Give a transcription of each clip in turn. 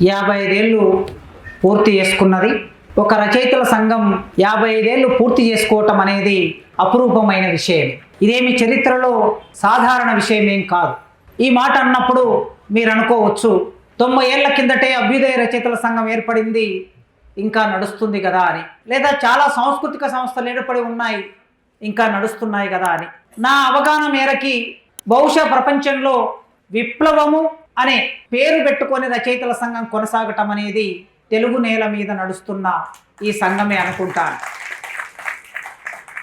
55 ఏళ్ళు పూర్తి చేసుకున్నది. ఒక రచయితల సంఘం 55 ఏళ్ళు పూర్తి చేసుకోవటం అనేది అపురూపమైన విషయం. ఇదేమి చరిత్రలో సాధారణ విషయం ఏం కాదు. ఈ మాట అన్నప్పుడు మీరు అనుకోవచ్చు, 90 ఏళ్ల కిందటే అభ్యుదయ రచయితల సంఘం ఏర్పడింది, ఇంకా నడుస్తుంది కదా అని, లేదా చాలా సాంస్కృతిక సంస్థలు ఏర్పడి ఉన్నాయి, ఇంకా నడుస్తున్నాయి కదా అని. నా అవగాహన మేరకి బహుశా ప్రపంచంలో విప్లవము అనే పేరు పెట్టుకొని రచయితల సంఘం కొనసాగటం అనేది తెలుగు నేల మీద నడుస్తున్న ఈ సంఘమే అనుకుంటాను.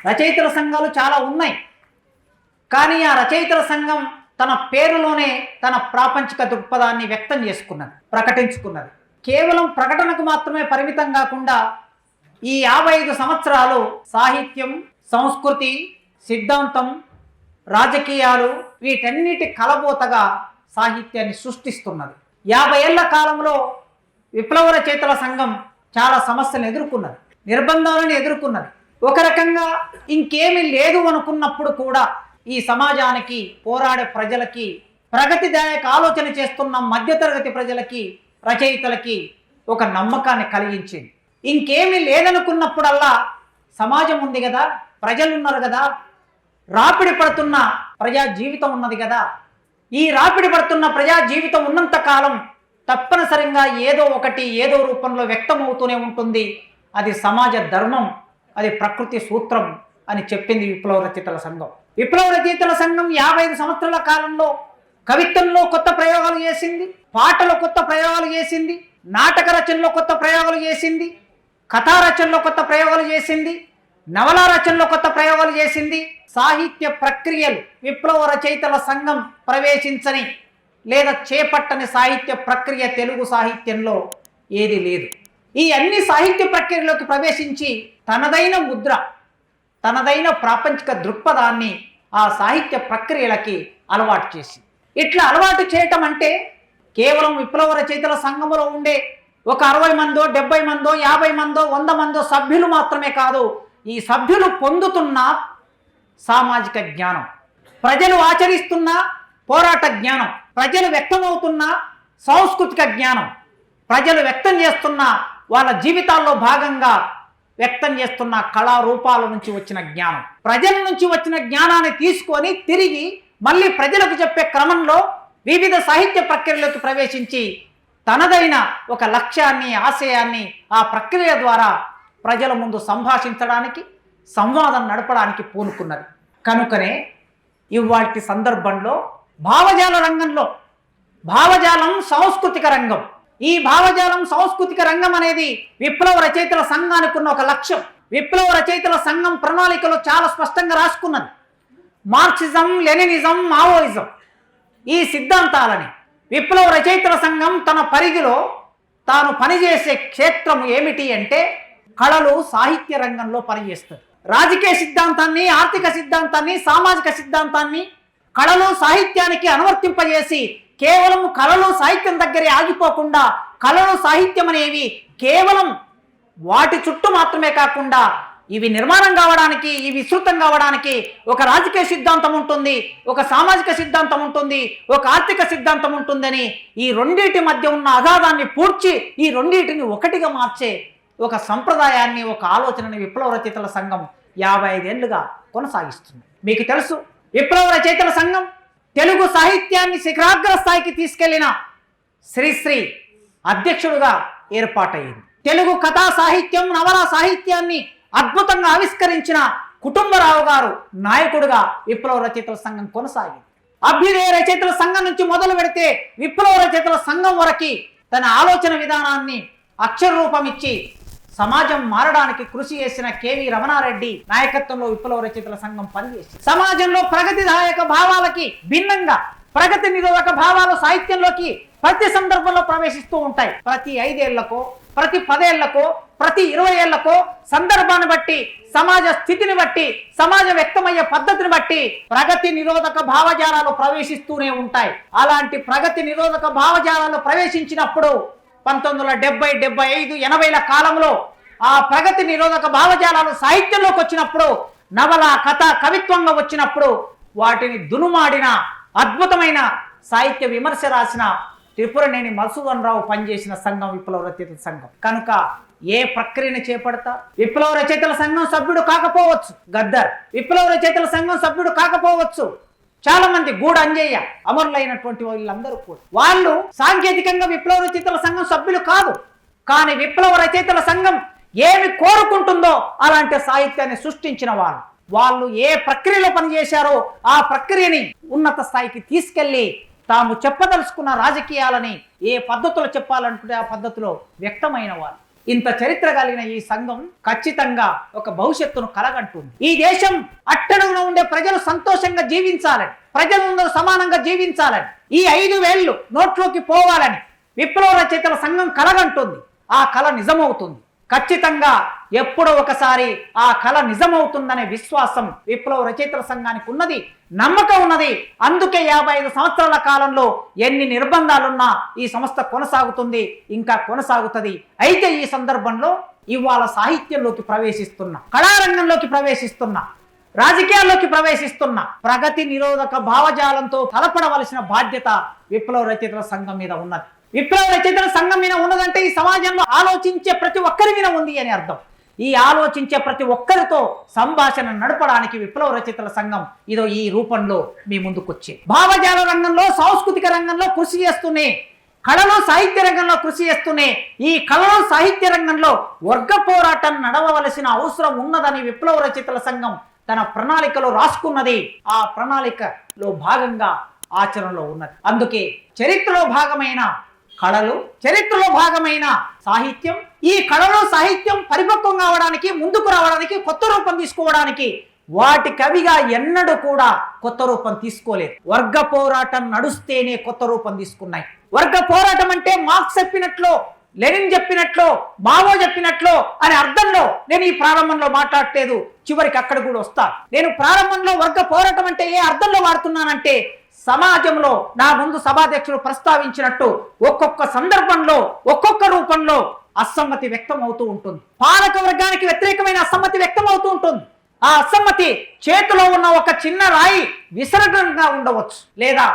రచయితల సంఘాలు చాలా ఉన్నాయి, కానీ ఆ రచయితల సంఘం తన పేరులోనే తన ప్రాపంచిక దృక్పథాన్ని వ్యక్తం చేసుకున్నది, ప్రకటించుకున్నది. కేవలం ప్రకటనకు మాత్రమే పరిమితం కాకుండా ఈ 55 సంవత్సరాలు సాహిత్యం, సంస్కృతి, సిద్ధాంతం, రాజకీయాలు వీటన్నిటి కలబోతగా సాహిత్యాన్ని సృష్టిస్తున్నది. 50 ఏళ్ల కాలంలో విప్లవ రచయితల సంఘం చాలా సమస్యలను ఎదుర్కొన్నది, నిర్బంధాలను ఎదుర్కొన్నది. ఒక రకంగా ఇంకేమీ లేదు అనుకున్నప్పుడు కూడా ఈ సమాజానికి, పోరాడే ప్రజలకి, ప్రగతిదాయక ఆలోచన చేస్తున్న మధ్యతరగతి ప్రజలకి, రచయితలకి ఒక నమ్మకాన్ని కలిగించింది. ఇంకేమీ లేదనుకున్నప్పుడల్లా సమాజం ఉంది కదా, ప్రజలు ఉన్నారు కదా, రాపిడి పడుతున్న ప్రజా జీవితం ఉన్నది కదా, ఈ రాపిడి పడుతున్న ప్రజా జీవితం ఉన్నంత కాలం తప్పనిసరిగా ఏదో ఒకటి ఏదో రూపంలో వ్యక్తమవుతూనే ఉంటుంది. అది సమాజ ధర్మం, అది ప్రకృతి సూత్రం అని చెప్పింది విప్లవ రచయితల సంఘం. విప్లవ రచయితల సంఘం 55 సంవత్సరాల కాలంలో కవిత్వంలో కొత్త ప్రయోగాలు చేసింది, పాటలో కొత్త ప్రయోగాలు చేసింది, నాటక రచనలో కొత్త ప్రయోగాలు చేసింది, కథా రచనలో కొత్త ప్రయోగాలు చేసింది, నవలా రచనలో కొత్త ప్రయోగాలు చేసింది. సాహిత్య ప్రక్రియలు విప్లవ రచయితల సంఘం ప్రవేశించని లేదా చేపట్టని సాహిత్య ప్రక్రియ తెలుగు సాహిత్యంలో ఏది లేదు. ఈ అన్ని సాహిత్య ప్రక్రియలోకి ప్రవేశించి తనదైన ముద్ర, తనదైన ప్రాపంచిక దృక్పథాన్ని ఆ సాహిత్య ప్రక్రియలకి అలవాటు చేసి, ఇట్లా అలవాటు చేయటం అంటే కేవలం విప్లవ రచయితల సంఘంలో ఉండే ఒక 60 మందో 70 మందో 50 మందో 100 మందో సభ్యులు మాత్రమే కాదు, ఈ సభ్యులు పొందుతున్న సామాజిక జ్ఞానం, ప్రజలు ఆచరిస్తున్న పోరాట జ్ఞానం, ప్రజలు వ్యక్తమవుతున్న సాంస్కృతిక జ్ఞానం, ప్రజలు వ్యక్తం చేస్తున్న వాళ్ళ జీవితాల్లో భాగంగా వ్యక్తం చేస్తున్న కళారూపాల నుంచి వచ్చిన జ్ఞానం, ప్రజల నుంచి వచ్చిన జ్ఞానాన్ని తీసుకొని తిరిగి మళ్ళీ ప్రజలకు చెప్పే క్రమంలో వివిధ సాహిత్య ప్రక్రియలోకి ప్రవేశించి తనదైన ఒక లక్ష్యాన్ని, ఆశయాన్ని ఆ ప్రక్రియ ద్వారా ప్రజల ముందు సంభాషించడానికి, సంవాదం నడపడానికి పూనుకున్నది. కనుకనే ఇవాల్టి సందర్భంలో భావజాల రంగంలో, భావజాలం సాంస్కృతిక రంగం, ఈ భావజాలం సాంస్కృతిక రంగం అనేది విప్లవ రచయితల సంఘానికి ఉన్న ఒక లక్ష్యం. విప్లవ రచయితల సంఘం ప్రణాళికలో చాలా స్పష్టంగా రాసుకున్నది. మార్క్సిజం, లెనినిజం, మావోయిజం ఈ సిద్ధాంతాలని విప్లవ రచయితల సంఘం తన పరిధిలో తాను పనిచేసే క్షేత్రం ఏమిటి అంటే కళలు, సాహిత్య రంగంలో పనిచేస్తుంది. రాజకీయ సిద్ధాంతాన్ని, ఆర్థిక సిద్ధాంతాన్ని, సామాజిక సిద్ధాంతాన్ని కళలు, సాహిత్యానికి అనువర్తింపజేసి కేవలం కళలు, సాహిత్యం దగ్గరే ఆగిపోకుండా కళలు, సాహిత్యం అనేవి కేవలం వాటి చుట్టూ మాత్రమే కాకుండా ఇవి నిర్మాణం కావడానికి, ఇవి విస్తృతం కావడానికి ఒక రాజకీయ సిద్ధాంతం ఉంటుంది, ఒక సామాజిక సిద్ధాంతం ఉంటుంది, ఒక ఆర్థిక సిద్ధాంతం ఉంటుందని ఈ రెండింటి మధ్య ఉన్న అగాధాన్ని పూడ్చి ఈ రెండింటిని ఒకటిగా మార్చే ఒక సంప్రదాయాన్ని, ఒక ఆలోచనని విప్లవ రచయితల సంఘం 55 ఏళ్లుగా కొనసాగిస్తుంది. మీకు తెలుసు, విప్లవ రచయితల సంఘం తెలుగు సాహిత్యాన్ని శిఖరాగ్ర స్థాయికి తీసుకెళ్లిన శ్రీశ్రీ అధ్యక్షుడుగా ఏర్పాటయ్యింది. తెలుగు కథా సాహిత్యం, నవలా సాహిత్యాన్ని అద్భుతంగా ఆవిష్కరించిన కుటుంబరావు గారు నాయకుడుగా విప్లవ రచయితల సంఘం కొనసాగింది. అభ్యుదయ రచయితల సంఘం నుంచి మొదలు పెడితే విప్లవ రచయితల సంఘం వరకు తన ఆలోచన విధానాన్ని అక్షర రూపం ఇచ్చి సమాజం మారడానికి కృషి చేసిన కేవీ రమణారెడ్డి నాయకత్వంలో విప్లవ రచయితల సంఘం పనిచేసింది. సమాజంలో ప్రగతిదాయక భావాలకి భిన్నంగా ప్రగతి నిరోధక భావాలు సాహిత్యంలోకి ప్రతి సందర్భంలో ప్రవేశిస్తూ ఉంటాయి. ప్రతి 5 ఏళ్లకో, ప్రతి 10 ఏళ్లకో, ప్రతి 20 ఏళ్లకో సందర్భాన్ని బట్టి, సమాజ స్థితిని బట్టి, సమాజ వ్యక్తమయ్యే పద్ధతిని బట్టి ప్రగతి నిరోధక భావజాలాలు ప్రవేశిస్తూనే ఉంటాయి. అలాంటి ప్రగతి నిరోధక భావజాలాలు ప్రవేశించినప్పుడు 1970, 75, 80ల కాలంలో ఆ ప్రగతి నిరోధక భావజాలాలు సాహిత్యంలోకి వచ్చినప్పుడు, నవల, కథ, కవిత్వంగా వచ్చినప్పుడు వాటిని దునుమాడిన అద్భుతమైన సాహిత్య విమర్శ రాసిన త్రిపురనేని మధుసూదన్ రావు పనిచేసిన సంఘం విప్లవ రచయితల సంఘం. కనుక ఏ ప్రక్రియను చేపడతా విప్లవ రచయితల సంఘం సభ్యుడు కాకపోవచ్చు గద్దర్, విప్లవ రచయితల సంఘం సభ్యుడు కాకపోవచ్చు చాలా మంది, గూడ అంజయ్య, అమరులైనటువంటి వీళ్ళందరూ కూడా వాళ్ళు సాంకేతికంగా విప్లవ రచయితల సంఘం సభ్యులు కాదు. కానీ విప్లవ రచయితల సంఘం ఏమి కోరుకుంటుందో అలాంటి సాహిత్యాన్ని సృష్టించిన వాళ్ళు ఏ ప్రక్రియలో పనిచేశారో ఆ ప్రక్రియని ఉన్నత స్థాయికి తీసుకెళ్లి తాము చెప్పదలుచుకున్న రాజకీయాలని ఏ పద్ధతిలో చెప్పాలంటే ఆ పద్ధతిలో వ్యక్తమైన వాళ్ళు. ఇంత చరిత్ర కలిగిన ఈ సంఘం ఖచ్చితంగా ఒక భవిష్యత్తును కలగంటుంది. ఈ దేశం అట్టడుగున ఉండే ప్రజలు సంతోషంగా జీవించాలని, ప్రజలందరూ సమానంగా జీవించాలని, ఈ 5 వేళ్లు నోట్లోకి పోవాలని విప్లవ రచయితల సంఘం కలగంటుంది. ఆ కళ నిజమవుతుంది. ఖచ్చితంగా ఎప్పుడో ఒకసారి ఆ కళ నిజమవుతుందనే విశ్వాసం విప్లవ రచయితల సంఘానికి ఉన్నది, నమ్మకం ఉన్నది. అందుకే 55 సంవత్సరాల కాలంలో ఎన్ని నిర్బంధాలున్నా ఈ సంస్థ కొనసాగుతుంది, ఇంకా కొనసాగుతుంది. అయితే ఈ సందర్భంలో ఇవాళ సాహిత్యంలోకి ప్రవేశిస్తున్న, కళారంగంలోకి ప్రవేశిస్తున్న, రాజకీయాల్లోకి ప్రవేశిస్తున్న ప్రగతి నిరోధక భావజాలంతో తలపడవలసిన బాధ్యత విప్లవ రచయితల సంఘం మీద ఉన్నది. విప్లవ రచయితల సంఘం మీద ఉన్నదంటే ఈ సమాజంలో ఆలోచించే ప్రతి ఒక్కరి మీద ఉంది అని అర్థం. ఈ ఆలోచించే ప్రతి ఒక్కరితో సంభాషణ నడపడానికి విప్లవ రచయితల సంఘం ఇదో ఈ రూపంలో మీ ముందుకొచ్చే భావజాల రంగంలో, సాంస్కృతిక రంగంలో కృషి చేస్తూనే, కళలో సాహిత్య రంగంలో కృషి చేస్తూనే ఈ కళలో సాహిత్య రంగంలో వర్గ పోరాటం నడవవలసిన అవసరం ఉన్నదని విప్లవ రచయితల సంఘం తన ప్రణాళికలో రాసుకున్నది. ఆ ప్రణాళికలో భాగంగా ఆచరణలో ఉన్నది. అందుకే చరిత్రలో భాగమైన కళలు, చరిత్రలో భాగమైన సాహిత్యం, ఈ కళలో సాహిత్యం పరిపక్వం కావడానికి, ముందుకు రావడానికి, కొత్త రూపం తీసుకోవడానికి వాటి కవిగా ఎన్నడూ కూడా కొత్త రూపం తీసుకోలేదు. వర్గ పోరాటం నడుస్తేనే కొత్త రూపం తీసుకున్నాయి. వర్గ పోరాటం అంటే మార్క్స్ చెప్పినట్లు, లెనిన్ చెప్పినట్లు, మావో చెప్పినట్లు అనే అర్థంలో నేను ఈ ప్రారంభంలో మాట్లాడలేదు. చివరికి అక్కడ కూడా వస్తా. నేను ప్రారంభంలో వర్గ పోరాటం అంటే ఏ అర్థంలో వాడుతున్నానంటే, సమాజంలో నా ముందు సభాధ్యక్షులు ప్రస్తావించినట్టు ఒక్కొక్క సందర్భంలో, ఒక్కొక్క రూపంలో అసమ్మతి వ్యక్తం అవుతూ ఉంటుంది. పాలక వర్గానికి వ్యతిరేకమైన అసమ్మతి వ్యక్తం అవుతూ ఉంటుంది. ఆ అసమ్మతి చేతిలో ఉన్న ఒక చిన్న రాయి విసరడంగా ఉండవచ్చు, లేదా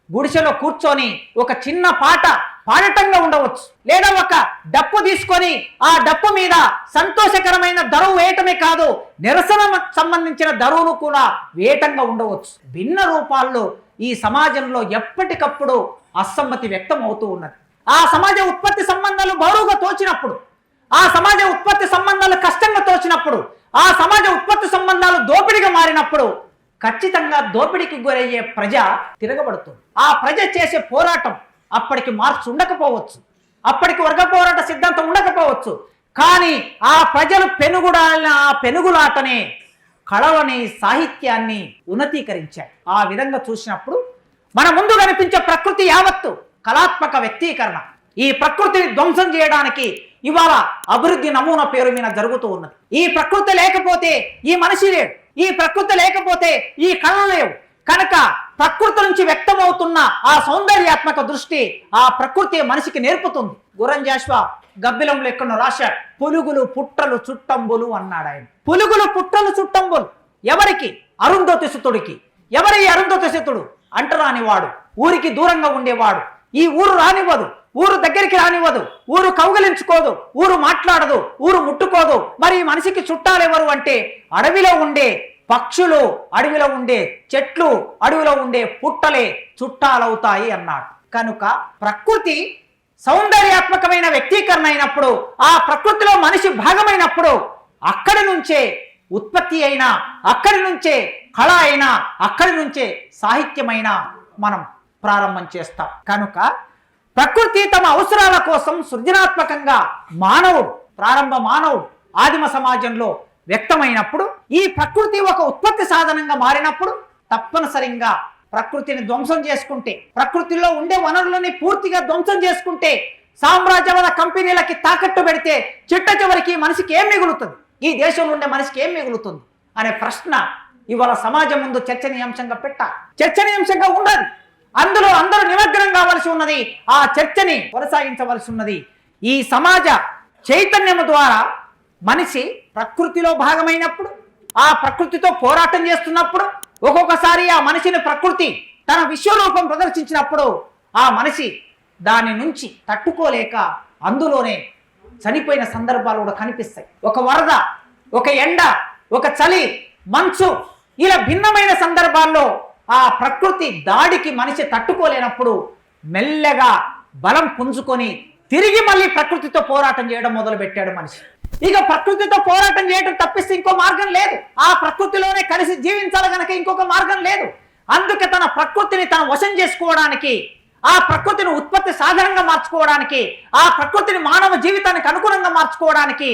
గుడిసెలో కూర్చొని ఒక చిన్న పాట పాడటంగా ఉండవచ్చు, లేదా ఒక డప్పు తీసుకొని ఆ డప్పు మీద సంతోషకరమైన దరువు వేయటమే కాదు, నిరసన సంబంధించిన దరువును కూడా వేయటంగా ఉండవచ్చు. భిన్న రూపాల్లో ఈ సమాజంలో ఎప్పటికప్పుడు అసమ్మతి వ్యక్తం అవుతూ ఉన్నది. ఆ సమాజ ఉత్పత్తి సంబంధాలు బరువుగా తోచినప్పుడు, ఆ సమాజ ఉత్పత్తి సంబంధాలు కష్టంగా తోచినప్పుడు, ఆ సమాజ ఉత్పత్తి సంబంధాలు దోపిడిగా మారినప్పుడు ఖచ్చితంగా దోపిడికి గురయ్యే ప్రజ తిరగబడుతుంది. ఆ ప్రజ చేసే పోరాటం అప్పటికి మార్క్స్ ఉండకపోవచ్చు, అప్పటికి వర్గ పోరాట సిద్ధాంతం ఉండకపోవచ్చు. కానీ ఆ ప్రజలు పెనుగుడాలిన ఆ పెనుగులాటనే కళలని, సాహిత్యాన్ని ఉన్నతీకరించాయి. ఆ విధంగా చూసినప్పుడు మన ముందు కనిపించే ప్రకృతి యావత్తు కళాత్మక వ్యక్తీకరణ. ఈ ప్రకృతిని ధ్వంసం చేయడానికి ఇవాళ అభివృద్ధి నమూనా పేరు మీద జరుగుతూ ఉన్నది. ఈ ప్రకృతి లేకపోతే ఈ మనిషి లేడు, ఈ ప్రకృతి లేకపోతే ఈ కళలు లేవు. కనుక ప్రకృతి నుంచి వ్యక్తమవుతున్న ఆ సౌందర్యాత్మక దృష్టి ఆ ప్రకృతి మనిషికి నేర్పుతుంది. గురంజాశ్వ గబ్బిలంలో ఎక్కడో రాశాడు, పులుగులు పుట్టలు చుట్టంబులు అన్నాడు ఆయన. పులుగులు పుట్టలు చుట్టంబులు ఎవరికి? అరుంధతి సుతుడికి. ఎవరి అరుంధతి సుతుడు? అంటరానివాడు, ఊరికి దూరంగా ఉండేవాడు. ఈ ఊరు రానివ్వదు, ఊరు దగ్గరికి రానివ్వదు, ఊరు కౌగలించుకోదు, ఊరు మాట్లాడదు, ఊరు ముట్టుకోదు. మరి ఈ మనిషికి చుట్టాలెవరు అంటే అడవిలో ఉండే పక్షులు, అడవిలో ఉండే చెట్లు, అడవిలో ఉండే పుట్టలే చుట్టాలవుతాయి అన్నాడు. కనుక ప్రకృతి సౌందర్యాత్మకమైన వ్యక్తీకరణ అయినప్పుడు, ఆ ప్రకృతిలో మనిషి భాగమైనప్పుడు అక్కడి నుంచే ఉత్పత్తి అయినా, అక్కడి నుంచే కళ అయినా, అక్కడి నుంచే సాహిత్యమైనా మనం ప్రారంభం చేస్తాం. కనుక ప్రకృతి తమ అవసరాల కోసం సృజనాత్మకంగా మానవుడు, ప్రారంభ మానవుడు ఆదిమ సమాజంలో వ్యక్తమైనప్పుడు, ఈ ప్రకృతి ఒక ఉత్పత్తి సాధనంగా మారినప్పుడు తప్పనిసరిగా ప్రకృతిని ధ్వంసం చేసుకుంటే, ప్రకృతిలో ఉండే వనరులని పూర్తిగా ధ్వంసం చేసుకుంటే, సామ్రాజ్యవాద కంపెనీలకి తాకట్టు పెడితే చిట్ట చివరికి మనిషికి ఏం మిగులుతుంది, ఈ దేశంలో ఉండే మనిషికి ఏం మిగులుతుంది అనే ప్రశ్న ఇవాళ సమాజం ముందు చర్చనీయాంశంగా చర్చనీయాంశంగా ఉన్నది. అందులో అందరూ నిమగ్నం కావలసి ఉన్నది, ఆ చర్చని కొనసాగించవలసి ఉన్నది. ఈ సమాజ చైతన్యము ద్వారా మనిషి ప్రకృతిలో భాగమైనప్పుడు, ఆ ప్రకృతితో పోరాటం చేస్తున్నప్పుడు, ఒక్కొక్కసారి ఆ మనిషిని ప్రకృతి తన విశ్వరూపం ప్రదర్శించినప్పుడు ఆ మనిషి దాని నుంచి తట్టుకోలేక అందులోనే చనిపోయిన సందర్భాలు కూడా కనిపిస్తాయి. ఒక వరద, ఒక ఎండ, ఒక చలి, మంచు, ఇలా భిన్నమైన సందర్భాల్లో ఆ ప్రకృతి దాడికి మనిషి తట్టుకోలేనప్పుడు మెల్లగా బలం పుంజుకొని తిరిగి మళ్ళీ ప్రకృతితో పోరాటం చేయడం మొదలుపెట్టాడు మనిషి. ఇక ప్రకృతితో పోరాటం చేయడం తప్పిస్తే ఇంకో మార్గం లేదు. ఆ ప్రకృతిలోనే కలిసి జీవించాలి కనుక ఇంకొక మార్గం లేదు. అందుకే తన ప్రకృతిని తన వశం చేసుకోవడానికి, ఆ ప్రకృతిని ఉత్పత్తి సాధనంగా మార్చుకోవడానికి, ఆ ప్రకృతిని మానవ జీవితానికి అనుగుణంగా మార్చుకోవడానికి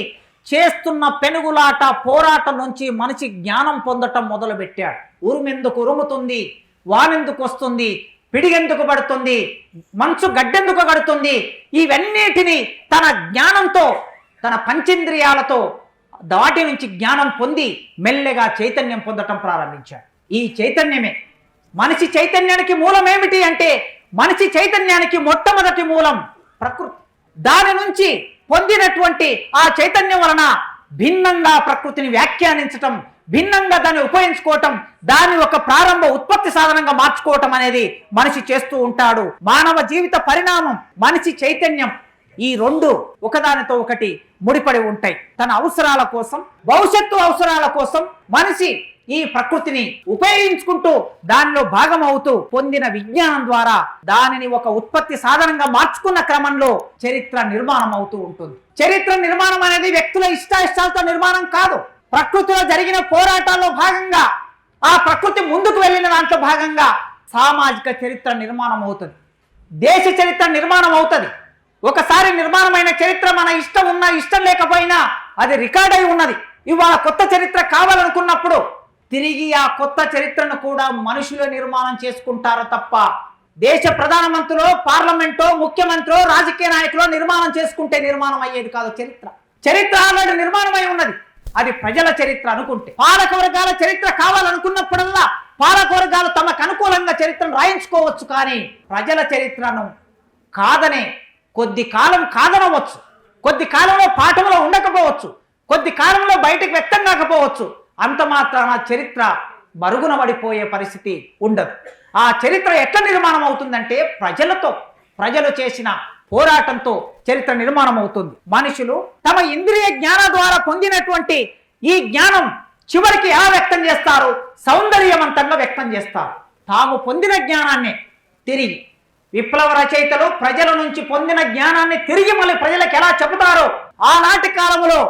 చేస్తున్న పెనుగులాట పోరాటం నుంచి మనిషి జ్ఞానం పొందటం మొదలుపెట్టాడు. ఉరుమెందుకు ఉరుముతుంది, వానెందుకు వస్తుంది, పిడిగెందుకు పడుతుంది, మంచు గడ్డెందుకు గడుతుంది, ఇవన్నిటిని తన జ్ఞానంతో, తన పంచేంద్రియాలతో వాటి నుంచి జ్ఞానం పొంది మెల్లగా చైతన్యం పొందటం ప్రారంభించాడు. ఈ చైతన్యమే మనిషి చైతన్యానికి మూలం. ఏమిటి అంటే మనిషి చైతన్యానికి మొట్టమొదటి మూలం ప్రకృతి. దాని నుంచి పొందినటువంటి ఆ చైతన్యం వలన భిన్నంగా ప్రకృతిని వ్యాఖ్యానించటం, భిన్నంగా దాన్ని ఉపయోగించుకోవటం, దాన్ని ఒక ప్రారంభ ఉత్పత్తి సాధనంగా మార్చుకోవటం అనేది మనిషి చేస్తూ ఉంటాడు. మానవ జీవిత పరిణామం, మనిషి చైతన్యం, ఈ రెండు ఒకదానితో ఒకటి ముడిపడి ఉంటాయి. తన అవసరాల కోసం, భవిష్యత్తు అవసరాల కోసం మనిషి ఈ ప్రకృతిని ఉపయోగించుకుంటూ దానిలో భాగం అవుతూ పొందిన విజ్ఞానం ద్వారా దానిని ఒక ఉత్పత్తి సాధనంగా మార్చుకున్న క్రమంలో చరిత్ర నిర్మాణం అవుతూ ఉంటుంది. చరిత్ర నిర్మాణం అనేది వ్యక్తుల ఇష్టాయిష్టాలతో నిర్మాణం కాదు. ప్రకృతిలో జరిగిన పోరాటాల్లో భాగంగా, ఆ ప్రకృతి ముందుకు వెళ్ళిన దాంట్లో భాగంగా సామాజిక చరిత్ర నిర్మాణం అవుతుంది, దేశ చరిత్ర నిర్మాణం అవుతుంది. ఒకసారి నిర్మాణమైన చరిత్ర మన ఇష్టం ఉన్నా ఇష్టం లేకపోయినా అది రికార్డ్ అయి ఉన్నది. ఇవాళ కొత్త చరిత్ర కావాలనుకున్నప్పుడు తిరిగి ఆ కొత్త చరిత్రను కూడా మనుషులు నిర్మాణం చేసుకుంటారు తప్ప దేశ ప్రధానమంత్రులు, పార్లమెంటో, ముఖ్యమంత్రి, రాజకీయ నాయకులు నిర్మాణం చేసుకుంటే నిర్మాణం అయ్యేది కాదు. చరిత్ర ఆల్రెడీ నిర్మాణం అయి ఉన్నది. అది ప్రజల చరిత్ర అనుకుంటే. పాలకవర్గాల చరిత్ర కావాలనుకున్నప్పుడల్లా పాలకవర్గాలు తమకు అనుకూలంగా చరిత్రను రాయించుకోవచ్చు. కానీ ప్రజల చరిత్రను కాదనే, కొద్ది కాలం కాదనవచ్చు, కొద్ది కాలంలో పాఠంలో ఉండకపోవచ్చు, కొద్ది కాలంలో బయటకు వ్యక్తం కాకపోవచ్చు, అంత మాత్రాన చరిత్ర మరుగున పడిపోయే పరిస్థితి ఉండదు. ఆ చరిత్ర ఎట్లా నిర్మాణం అవుతుందంటే ప్రజలు చేసిన పోరాటంతో చరిత్ర నిర్మాణం అవుతుంది. మనుషులు తమ ఇంద్రియ జ్ఞానం ద్వారా పొందినటువంటి ఈ జ్ఞానం చివరికి ఎలా వ్యక్తం చేస్తారు? సౌందర్యవంతంగా వ్యక్తం చేస్తారు. తాము పొందిన జ్ఞానాన్ని తిరిగి విప్లవ రచయితలు ప్రజల నుంచి పొందిన జ్ఞానాన్ని తిరిగి మళ్ళీ ప్రజలకు ఎలా చెబుతారో, ఆనాటి కాలంలో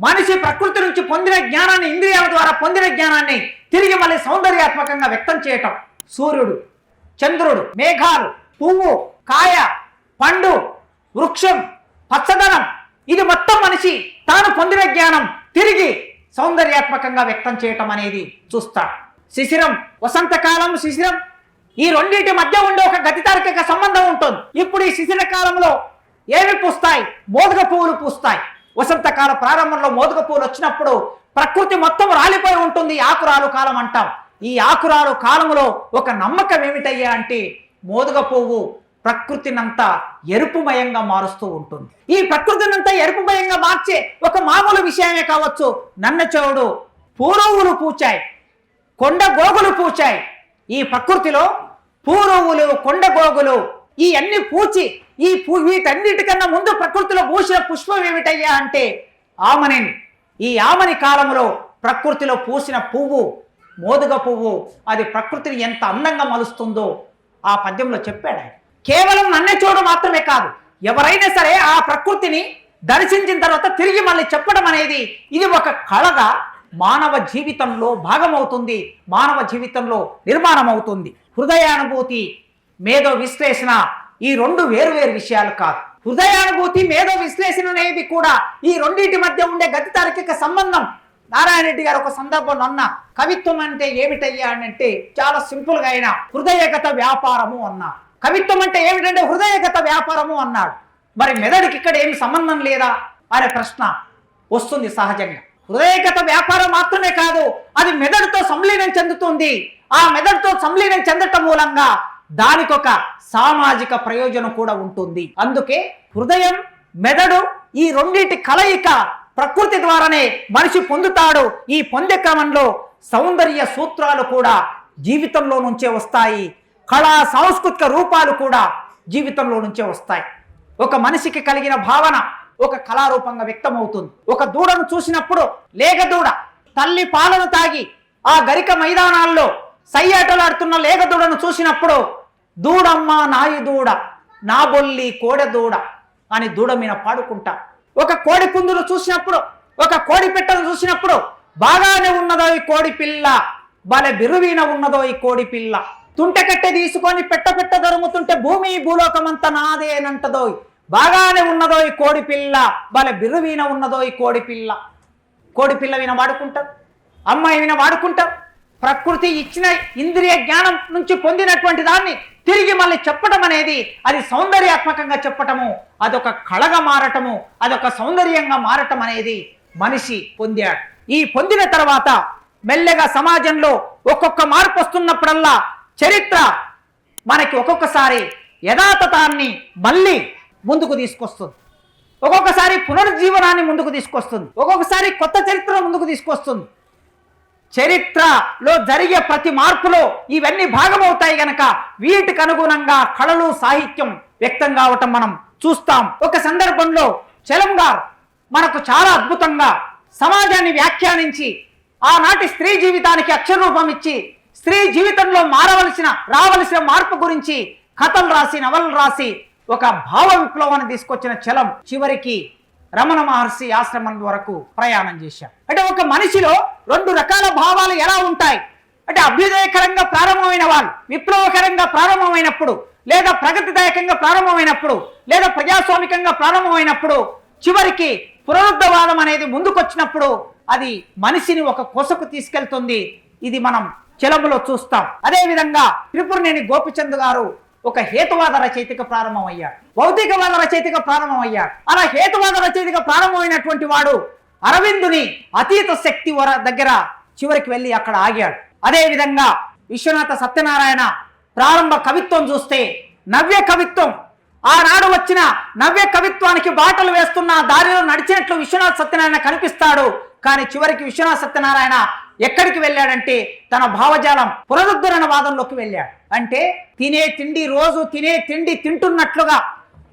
మనిషి ప్రకృతి నుంచి పొందిన జ్ఞానాన్ని, ఇంద్రియాల ద్వారా పొందిన జ్ఞానాన్ని తిరిగి మళ్ళీ సౌందర్యాత్మకంగా వ్యక్తం చేయటం. సూర్యుడు, చంద్రుడు, మేఘాలు, పువ్వు, కాయ, పండు, వృక్షం, పచ్చదనం, ఇది మొత్తం మనిషి తాను పొందిన జ్ఞానం తిరిగి సౌందర్యాత్మకంగా వ్యక్తం చేయటం అనేది చూస్తాడు. శిశిరం, వసంతకాలం, శిశిరం, ఈ రెండింటి మధ్య ఉండే ఒక గతితార్కిక సంబంధం ఉంటుంది. ఇప్పుడు ఈ శిశిర కాలంలో ఏమి పూస్తాయి? మోదుగ పువ్వులు పూస్తాయి. వసంతకాల ప్రారంభంలో మోదుగ పువ్వులు వచ్చినప్పుడు ప్రకృతి మొత్తం రాలిపోయి ఉంటుంది. ఆకురాలు కాలం అంటాం. ఈ ఆకురాలు కాలంలో ఒక నమ్మకం ఏమిటయ్యా అంటే మోదుగ పువ్వు ప్రకృతినంతా ఎరుపుమయంగా మారుస్తూ ఉంటుంది. ఈ ప్రకృతినంతా ఎరుపుమయంగా మార్చే ఒక మామూలు విషయమే కావచ్చు. నన్నచెవుడు పూరవులు పూచాయి, కొండ గోగులు పూచాయి. ఈ ప్రకృతిలో పూరవులు, కొండ గోగులు ఈ అన్ని పూచి వీటన్నిటికన్నా ముందు ప్రకృతిలో పూసిన పుష్పం ఏమిటయ్యా అంటే ఆమని. ఈ ఆమని కాలంలో ప్రకృతిలో పూసిన పువ్వు మోదుగ పువ్వు. అది ప్రకృతిని ఎంత అందంగా మలుస్తుందో ఆ పద్యంలో చెప్పాడు ఆయన. కేవలం నన్నెచోడు మాత్రమే కాదు, ఎవరైనా సరే ఆ ప్రకృతిని దర్శించిన తర్వాత తిరిగి మళ్ళీ చెప్పడం అనేది ఇది ఒక కళగా మానవ జీవితంలో భాగమవుతుంది, మానవ జీవితంలో నిర్మాణం అవుతుంది. హృదయానుభూతి, మేధో విశ్లేషణ ఈ రెండు వేరు విషయాలు కాదు. హృదయానుభూతి, మేధో విశ్లేషణ అనేది కూడా ఈ రెండింటి మధ్య ఉండే గతితార్కిక సంబంధం. నారాయణ రెడ్డి గారు ఒక సందర్భంలో అన్న, కవిత్వం అంటే ఏమిటయ్యా అంటే చాలా సింపుల్గా అయినా హృదయగత వ్యాపారము అన్నా. కవిత్వం అంటే ఏమిటంటే హృదయగత వ్యాపారము అన్నాడు. మరి మెదడుకి ఇక్కడ ఏమి సంబంధం లేదా అనే ప్రశ్న వస్తుంది సహజంగా. హృదయగత వ్యాపారం మాత్రమే కాదు, అది మెదడుతో సంలీనం చెందుతుంది. ఆ మెదడుతో సంలీనం చెందటం మూలంగా దానికి ఒక సామాజిక ప్రయోజనం కూడా ఉంటుంది. అందుకే హృదయం, మెదడు ఈ రెండింటి కలయిక ప్రకృతి ద్వారానే మనిషి పొందుతాడు. ఈ పొందే క్రమంలో సౌందర్య సూత్రాలు కూడా జీవితంలో నుంచే వస్తాయి. కళా సాంస్కృతిక రూపాలు కూడా జీవితంలో నుంచే వస్తాయి. ఒక మనిషికి కలిగిన భావన ఒక కళారూపంగా వ్యక్తమవుతుంది. ఒక దూడను చూసినప్పుడు, లేగ దూడ తల్లి పాలను తాగి ఆ గరిక మైదానాల్లో సయ్యాటలాడుతున్న లేగ దూడను చూసినప్పుడు, దూడమ్మ నాయి దూడ నా బొల్లి కోడె దూడ అని దూడ మీద పాడుకుంటా. ఒక కోడి పుందును చూసినప్పుడు, ఒక కోడి పెట్టను చూసినప్పుడు, బాగానే ఉన్నదో ఈ కోడి పిల్ల, భలే బిరువీన ఉన్నదో ఈ కోడి పిల్ల, తుంటె కట్టె తీసుకొని పెట్ట దొరుముతుంటే భూమి భూలోకమంతా నాదేనంటదో, బాగానే ఉన్నదో ఈ కోడి పిల్ల, భలే బిరువీన ఉన్నదో ఈ కోడి పిల్ల. కోడి పిల్ల విన వాడుకుంటారు, అమ్మాయి విన వాడుకుంటారు. ప్రకృతి ఇచ్చిన ఇంద్రియ జ్ఞానం నుంచి పొందినటువంటి దాన్ని తిరిగి మళ్ళీ చెప్పటం అనేది, అది సౌందర్యాత్మకంగా చెప్పటము, అదొక కళగా మారటము, అదొక సౌందర్యంగా మారటం అనేది మనిషి పొందాడు. ఈ పొందిన తర్వాత మెల్లగా సమాజంలో ఒక్కొక్క మార్పు వస్తున్నప్పుడల్లా చరిత్ర మనకి ఒక్కొక్కసారి యథాతథాన్ని మళ్ళీ ముందుకు తీసుకొస్తుంది, ఒక్కొక్కసారి పునరుజ్జీవనాన్ని ముందుకు తీసుకొస్తుంది, ఒక్కొక్కసారి కొత్త చరిత్ర ముందుకు తీసుకొస్తుంది. చరిత్రలో జరిగే ప్రతి మార్పులో ఇవన్నీ భాగమవుతాయి గనక వీటికి అనుగుణంగా కళలు సాహిత్యం వ్యక్తం కావటం మనం చూస్తాం. ఒక సందర్భంలో చలం గారు మనకు చాలా అద్భుతంగా సమాజాన్ని వ్యాఖ్యానించి ఆనాటి స్త్రీ జీవితానికి అక్షరరూపం ఇచ్చి స్త్రీ జీవితంలో రావలసిన మార్పు గురించి కథలు రాసి నవలలు రాసి ఒక భావ విప్లవాన్ని తీసుకొచ్చిన చలం చివరికి రమణ మహర్షి ఆశ్రమం వరకు ప్రయాణం చేశారు. అంటే ఒక మనిషిలో రెండు రకాల భావాలు ఎలా ఉంటాయి అంటే, అభ్యుదయకరంగా ప్రారంభమైన వాళ్ళు విప్లవకరంగా ప్రారంభమైనప్పుడు, లేదా ప్రగతిదాయకంగా ప్రారంభమైనప్పుడు, లేదా ప్రజాస్వామికంగా ప్రారంభమైనప్పుడు, చివరికి పునరుద్ధవాదం అనేది ముందుకొచ్చినప్పుడు అది మనిషిని ఒక కొసకు తీసుకెళ్తుంది. ఇది మనం చలములో చూస్తాం. అదేవిధంగా త్రిపురనేని గోపిచంద్ గారు ఒక హేతువాద రచయితగా ప్రారంభమయ్యాడు, భౌతికవాద రచయితగా ప్రారంభమయ్యాడు. అలా హేతువాద రచయితగా ప్రారంభమైనటువంటి వాడు అరవిందుని అతీత శక్తి దగ్గర చివరికి వెళ్ళి అక్కడ ఆగాడు. అదేవిధంగా విశ్వనాథ సత్యనారాయణ ప్రారంభ కవిత్వం చూస్తే నవ్య కవిత్వం, ఆనాడు వచ్చిన నవ్య కవిత్వానికి బాటలు వేస్తున్న దారిలో నడిచినట్లు విశ్వనాథ సత్యనారాయణ కనిపిస్తాడు. కానీ చివరికి విశ్వనాథ సత్యనారాయణ ఎక్కడికి వెళ్ళాడంటే తన భావజాలం పునరుద్ధరణ వాదంలోకి వెళ్ళాడు. అంటే తినే తిండి రోజు తినే తిండి తింటున్నట్లుగా,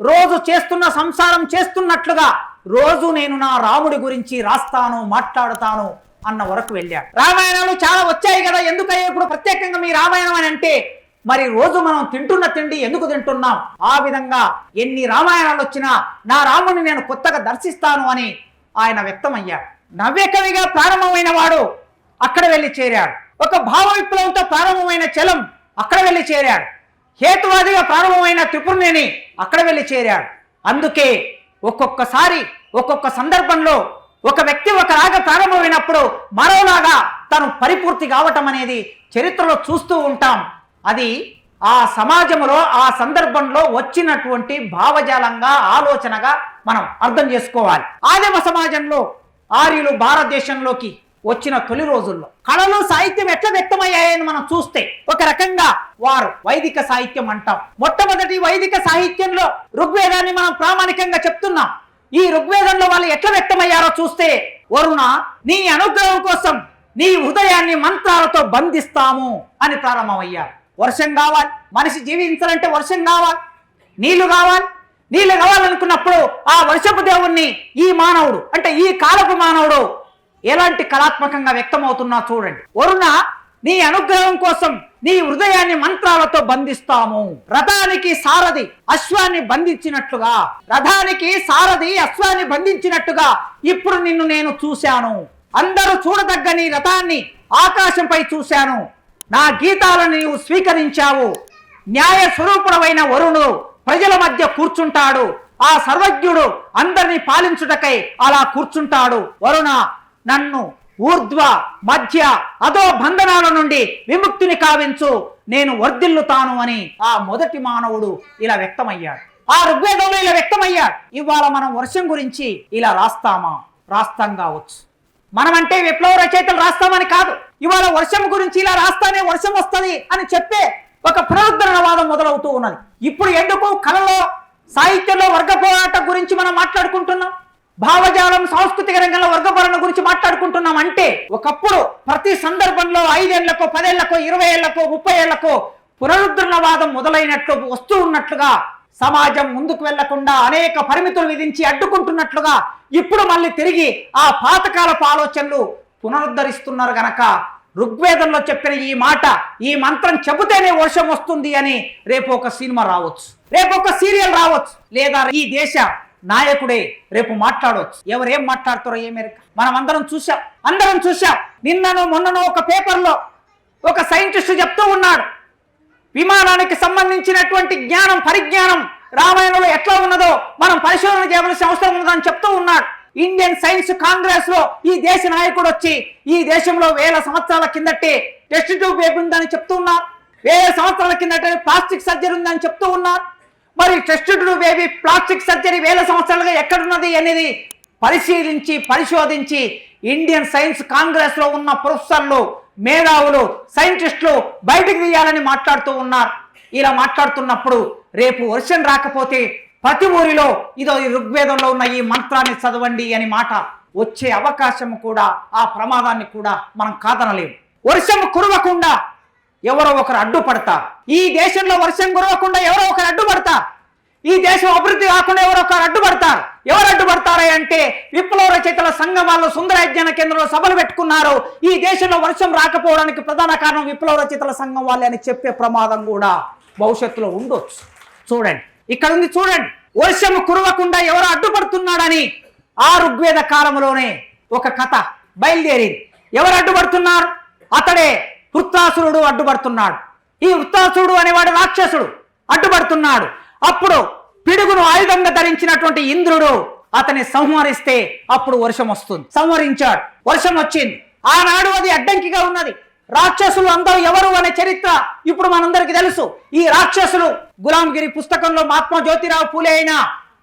రోజు చేస్తున్న సంసారం చేస్తున్నట్లుగా, రోజు నేను నా రాముడి గురించి రాస్తాను మాట్లాడుతాను అన్న వరకు వెళ్ళాడు. రామాయణాలు చాలా వచ్చాయి కదా, ఎందుకయ్యా ఇప్పుడు ప్రత్యేకంగా మీ రామాయణం అని అంటే, మరి రోజు మనం తింటున్న తిండి ఎందుకు తింటున్నాం? ఆ విధంగా ఎన్ని రామాయణాలు వచ్చినా నా రాముడిని నేను కొత్తగా దర్శిస్తాను అని ఆయన వ్యక్తమయ్యాడు. నవ్య కవిగా ప్రారంభమైన వాడు అక్కడ వెళ్ళి చేరాడు. ఒక భావ విప్లవంతో ప్రారంభమైన చలం అక్కడ వెళ్ళి చేరాడు. హేతువాదిగా ప్రారంభమైన త్రిపురనేని అక్కడ వెళ్ళి చేరాడు. అందుకే ఒక్కొక్కసారి ఒక్కొక్క సందర్భంలో ఒక వ్యక్తి ఒకలాగా ప్రారంభమైనప్పుడు మరోలాగా తను పరిపూర్తి కావటం అనేది చరిత్రలో చూస్తూ ఉంటాం. అది ఆ సమాజంలో ఆ సందర్భంలో వచ్చినటువంటి భావజాలంగా ఆలోచనగా మనం అర్థం చేసుకోవాలి. ఆదిమ సమాజంలో ఆర్యులు భారతదేశంలోకి వచ్చిన తొలి రోజుల్లో కళలు సాహిత్యం ఎట్లా వ్యక్తమయ్యాయని మనం చూస్తే ఒక రకంగా వారు వైదిక సాహిత్యం అంటాం. మొట్టమొదటి వైదిక సాహిత్యంలో ఋగ్వేదాన్ని మనం ప్రామాణికంగా చెప్తున్నాం. ఈ ఋగ్వేదంలో వాళ్ళు ఎట్లా వ్యక్తమయ్యారో చూస్తే, వరుణ నీ అనుగ్రహం కోసం నీ హృదయాన్ని మంత్రాలతో బంధిస్తాము అని ప్రారంభమయ్యారు. వర్షం కావాలి, మనిషి జీవించాలంటే వర్షం కావాలి, నీళ్లు కావాలి. నీళ్లు కావాలనుకున్నప్పుడు ఆ వర్షపు దేవుణ్ణి ఈ మానవుడు అంటే ఈ కాలపు మానవుడు ఎలాంటి కళాత్మకంగా వ్యక్తమవుతున్నా చూడండి. వరుణ నీ అనుగ్రహం కోసం నీ హృదయాన్ని మంత్రాలతో బంధిస్తాము. రథానికి సారథి అశ్వాన్ని బంధించినట్లుగా, రథానికి సారథి అశ్వాన్ని బంధించినట్టుగా ఇప్పుడు నిన్ను నేను చూశాను. అందరూ చూడదగ్గ నీ రథాన్ని ఆకాశంపై చూశాను. నా గీతాలను నీవు స్వీకరించావు. న్యాయ స్వరూపుడమైన వరుణుడు ప్రజల మధ్య కూర్చుంటాడు. ఆ సర్వజ్ఞుడు అందరినీ పాలించుటకై అలా కూర్చుంటాడు. వరుణ నన్ను ఊర్ధ్వ మధ్య అదో బంధనాల నుండి విముక్తిని కావించు, నేను వర్ధిల్లుతాను అని ఆ మొదటి మానవుడు ఇలా వ్యక్తమయ్యాడు. ఆ ఋగ్వేదంలో ఇలా వ్యక్తమయ్యాడు. ఇవాళ మనం వర్షం గురించి ఇలా రాస్తామా? రాస్తాం కావచ్చు. మనమంటే విప్లవ రచయితలు రాస్తామని కాదు. ఇవాళ వర్షం గురించి ఇలా రాస్తానే వర్షం వస్తుంది అని చెప్పే ఒక పునరుద్ధరణవాదం మొదలవుతూ ఉన్నది. ఇప్పుడు ఎందుకు కళలో సాహిత్యంలో వర్గ పోరాటం గురించి మనం మాట్లాడుకుంటున్నాం, భావజాలం సాంస్కృతిక రంగంలో వర్గపోరాటం గురించి మాట్లాడుకుంటున్నాం అంటే, ఒకప్పుడు ప్రతి సందర్భంలో 5 ఏళ్లకో 10 ఏళ్లకో 20 ఏళ్లకో 30 ఏళ్లకో పునరుద్ధరణవాదం మొదలైనట్లు వస్తూ ఉన్నట్లుగా సమాజం ముందుకు వెళ్లకుండా అనేక పరిమితులు విధించి అడ్డుకుంటున్నట్లుగా ఇప్పుడు మళ్ళీ తిరిగి ఆ పాతకాలపు ఆలోచనలు పునరుద్ధరిస్తున్నారు గనక ఋగ్వేదంలో చెప్పిన ఈ మాట, ఈ మంత్రం చెబితేనే వర్షం వస్తుంది అని రేపు ఒక సినిమా రావచ్చు, రేపు ఒక సీరియల్ రావచ్చు, లేదా ఈ దేశ నాయకుడే రేపు మాట్లాడవచ్చు. ఎవరేం మాట్లాడుతారో ఏమేరక మనం అందరం చూసాం. నిన్ననో మొన్ననో ఒక పేపర్లో ఒక సైంటిస్ట్ చెప్తూ ఉన్నాడు, విమానానికి సంబంధించినటువంటి పరిజ్ఞానం రామాయణంలో ఎట్లా ఉన్నదో మనం పరిశోధన చేయవలసిన అవసరం ఉన్నదని చెప్తూ ఉన్నాడు. ఇండియన్ సైన్స్ కాంగ్రెస్ లో ఈ దేశ నాయకుడు వచ్చి ఈ దేశంలో 1000 సంవత్సరాల కిందటే టెస్ట్ ట్యూబ్ బేబీ ఉందని చెప్తూ ఉన్నారు, 1000 సంవత్సరాల కిందటే ప్లాస్టిక్ సర్జరీ ఉందని చెప్తూ ఉన్నారు. మరి test tube baby plastic surgery 1000 సంవత్సరాలుగా ఎక్కడున్నది అనేది పరిశోధించి ఇండియన్ సైన్స్ కాంగ్రెస్ లో ఉన్న ప్రొఫెసర్లు, మేధావులు, సైంటిస్టులు బయటకు తీయాలని మాట్లాడుతూ ఉన్నారు. ఇలా మాట్లాడుతున్నప్పుడు రేపు వర్షం రాకపోతే ప్రతి ఊరిలో ఇదో ఈ ఋగ్వేదంలో ఉన్న ఈ మంత్రాన్ని చదవండి అని మాట వచ్చే అవకాశం కూడా, ఆ ప్రమాదాన్ని కూడా మనం కాదనలేము. వర్షం కురవకుండా ఎవరో ఒకరు అడ్డుపడతారు. ఈ దేశంలో వర్షం కురవకుండా ఎవరో ఒకరు అడ్డుపడతారు. ఈ దేశం అభివృద్ధి కాకుండా ఎవరో ఒకరు అడ్డుపడతారు. ఎవరు అడ్డుపడతారే అంటే విప్లవ రచయితల సంఘం వాళ్ళు సుందర యజ్ఞాన కేంద్రంలో సభలు పెట్టుకున్నారు. ఈ దేశంలో వర్షం రాకపోవడానికి ప్రధాన కారణం విప్లవ రచయితల సంఘం వాళ్ళే అని చెప్పే ప్రమాదం కూడా భవిష్యత్తులో ఉండొచ్చు. చూడండి, ఇక్కడ ఉంది చూడండి, వర్షం కురవకుండా ఎవరు అడ్డుపడుతున్నాడని ఆ ఋగ్వేద కాలంలోనే ఒక కథ బయలుదేరింది. ఎవరు అడ్డుపడుతున్నారు? అతడే వృత్తాసురుడు అడ్డుపడుతున్నాడు. ఈ వృత్తాసురుడు అనేవాడు రాక్షసుడు అడ్డుపడుతున్నాడు. అప్పుడు పిడుగును ఆయుధంగా ధరించినటువంటి ఇంద్రుడు అతన్ని సంహరిస్తే అప్పుడు వర్షం వస్తుంది. సంహరించాడు, వర్షం వచ్చింది. ఆనాడు అది అడ్డంకిగా ఉన్నది. రాక్షసులు అందరూ ఎవరు అనే చరిత్ర ఇప్పుడు మనందరికీ తెలుసు. ఈ రాక్షసులు గులాంగిరి పుస్తకంలో మహాత్మా జ్యోతిరావు పూలే అయినా,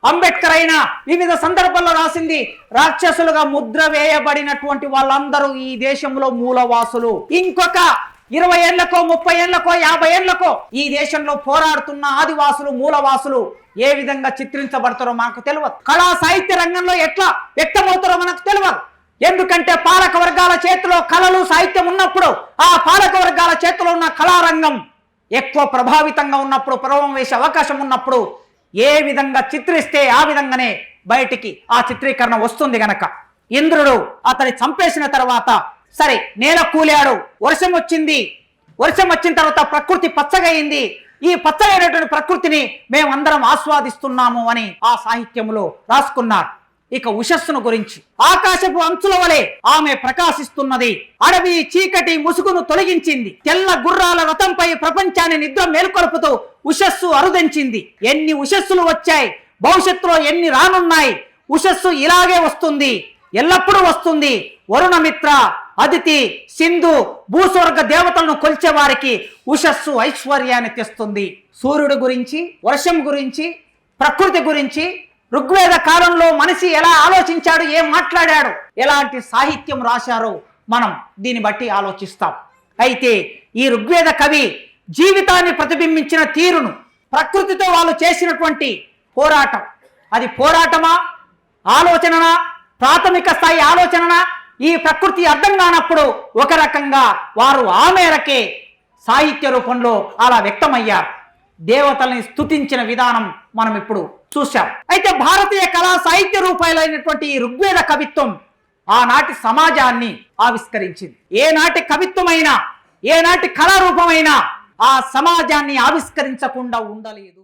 అంబేద్కర్ అయినా వివిధ సందర్భాల్లో రాసింది. రాక్షసులుగా ముద్ర వేయబడినటువంటి వాళ్ళందరూ ఈ దేశంలో మూలవాసులు. ఇంకొక 20 ఏళ్లకో 30 ఏళ్లకో 50 ఏళ్లకో ఈ దేశంలో పోరాడుతున్న ఆదివాసులు, మూలవాసులు ఏ విధంగా చిత్రించబడతారో మనకు తెలియదు. కళా సాహిత్య రంగంలో ఎట్లా వ్యక్తమవుతారో మనకు తెలియదు. ఎందుకంటే పాలక వర్గాల చేతిలో కళలు, సాహిత్యం ఉన్నప్పుడు ఆ పాలక వర్గాల చేతిలో ఉన్న కళారంగం ఎక్కువ ప్రభావితంగా ఉన్నప్పుడు, ప్రభావం వేసే అవకాశం ఉన్నప్పుడు ఏ విధంగా చిత్రిస్తే ఆ విధంగానే బయటికి ఆ చిత్రీకరణ వస్తుంది గనక ఇంద్రుడు అతని చంపేసిన తర్వాత సరే నేల కూలాడు, వర్షం వచ్చింది. వర్షం వచ్చిన తర్వాత ప్రకృతి పచ్చగైంది. ఈ పచ్చగైనటువంటి ప్రకృతిని మేమందరం ఆస్వాదిస్తున్నాము అని ఆ సాహిత్యంలో రాసుకున్నారు. ఇక ఉషస్సును గురించి, ఆకాశపు అంచుల వలె ఆమె ప్రకాశిస్తున్నది. అడవి చీకటి ముసుగును తొలగించింది. తెల్ల గుర్రాల రథంపై ప్రపంచాన్ని నిద్ర మేల్కొల్పుతూ ఉషస్సు అరుదించింది. ఎన్ని ఉషస్సులు వచ్చాయి, భవిష్యత్తులో ఎన్ని రానున్నాయి. ఉషస్సు ఇలాగే వస్తుంది, ఎల్లప్పుడూ వస్తుంది. వరుణమిత్ర, అదితి, సింధు, భూస్వర్గ దేవతలను కొలిచే వారికి ఉషస్సు ఐశ్వర్యాన్ని తెస్తుంది. సూర్యుడి గురించి, వర్షం గురించి, ప్రకృతి గురించి ఋగ్వేద కాలంలో మనిషి ఎలా ఆలోచించాడు, ఏం మాట్లాడాడు, ఎలాంటి సాహిత్యం రాశారో మనం దీన్ని బట్టి ఆలోచిస్తాం. అయితే ఈ ఋగ్వేద కవి జీవితాన్ని ప్రతిబింబించిన తీరును, ప్రకృతితో వాళ్ళు చేసినటువంటి పోరాటం, అది పోరాటమా, ఆలోచననా, ప్రాథమిక స్థాయి ఆలోచననా, ఈ ప్రకృతి అర్థం కానప్పుడు ఒక రకంగా వారు ఆ మేరకే సాహిత్య రూపంలో అలా వ్యక్తమయ్యారు. దేవతల్ని స్తుతించిన విధానం మనం ఇప్పుడు చూశాం. అయితే భారతీయ కళా సాహిత్య రూపాయలైనటువంటి ఈ ఋగ్వేద కవిత్వం ఆనాటి సమాజాన్ని ఆవిష్కరించింది. ఏనాటి కవిత్వమైనా, ఏనాటి కళారూపమైనా ఆ సమాజాన్ని ఆవిష్కరించకుండా ఉండలేదు.